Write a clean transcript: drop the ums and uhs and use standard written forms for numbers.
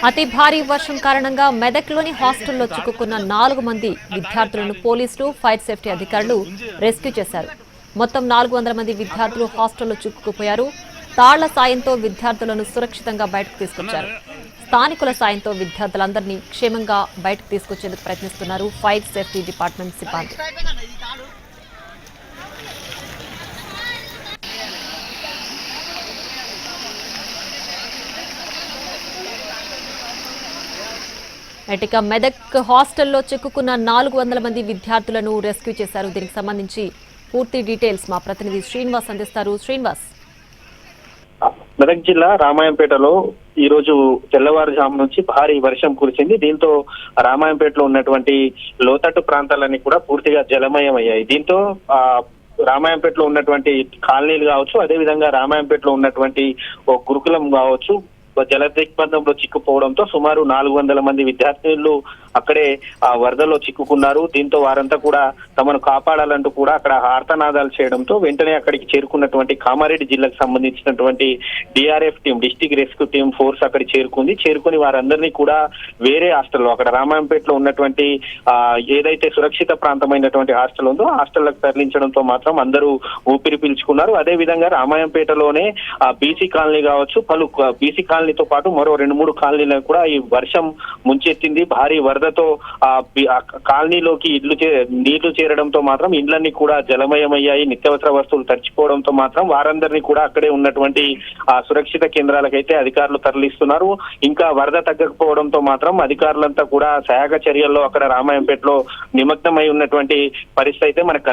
అతి భారీ వర్షం కారణంగా మెదక్లోని హాస్టల్లో చిక్కుకున్న 4 మంది విద్యార్థులను పోలీసులు, ఫైర్ సేఫ్టీ అధికారులు రెస్క్యూ చేశారు. మొత్తం 400 మంది విద్యార్థులు హాస్టల్లో చిక్కుకుపోయారు. తాళ్ల సాయంతో విద్యార్థులను సురక్షితంగా బయటకు తీసుకొచ్చారు. స్థానికుల సాయంతో విద్యార్థులందరినీ క్షేమంగా బయటకు తీసుకొచ్చేందుకు ప్రయత్నిస్తున్నారు ఫైర్ సేఫ్టీ డిపార్ట్మెంట్ సిబ్బంది. ఇక మెదక్ హాస్టల్లో చిక్కుకున్న 400 మంది విద్యార్థులను రెస్క్యూ చేశారు. దీనికి సంబంధించి పూర్తి డీటెయిల్స్ మా ప్రతినిధి శ్రీనివాస్ అందిస్తారు. శ్రీనివాస్, మెదక్ జిల్లా రామాయంపేటలో ఈ రోజు తెల్లవారుజాము నుంచి భారీ వర్షం కురిసింది. దీంతో రామాయంపేటలో ఉన్నటువంటి లోతట్టు ప్రాంతాలన్నీ కూడా పూర్తిగా జలమయం అయ్యాయి. దీంతో రామాయంపేటలో ఉన్నటువంటి కాలనీలు కావచ్చు, అదేవిధంగా రామాయంపేటలో ఉన్నటువంటి ఓ గురుకులం కావచ్చు జల దిగ్బంధంలో చిక్కుపోవడంతో సుమారు 400 మంది విద్యార్థులు అక్కడే వరదలో చిక్కుకున్నారు. దీంతో వారంతా కూడా తమను కాపాడాలంటూ కూడా అక్కడ ఆర్తనాదాలు చేయడంతో వెంటనే అక్కడికి చేరుకున్నటువంటి కామారెడ్డి జిల్లాకు సంబంధించినటువంటి DRF team, district rescue team force అక్కడ చేరుకుని వారందరినీ కూడా వేరే హాస్టల్లో అక్కడ రామాయంపేటలో ఉన్నటువంటి ఏదైతే సురక్షిత ప్రాంతమైనటువంటి హాస్టల్ ఉందో హాస్టల్లకు తరలించడంతో మాత్రం అందరూ ఊపిరి పీల్చుకున్నారు. అదే విధంగా రామాయంపేటలోనే బీసీ కాలనీ కావచ్చు, పలు బీసీ కాలనీతో పాటు మరో 2-3 కాలనీలను కూడా ఈ వర్షం ముంచెత్తింది. భారీ వరదతో కాలనీలోకి నీళ్లు చేరడంతో మాత్రం ఇండ్లన్నీ కూడా జలమయమయ్యాయి. నిత్యావసర వస్తువులు తడిచిపోవడంతో మాత్రం వారందరినీ కూడా అక్కడే ఉన్నటువంటి సురక్షిత కేంద్రాలకైతే అధికారులు తరలిస్తున్నారు. ఇంకా వరద తగ్గకపోవడంతో మాత్రం అధికారులంతా కూడా సహాయక చర్యల్లో అక్కడ రామాయంపేటలో నిమగ్నమై ఉన్నటువంటి పరిస్థితి అయితే మనకు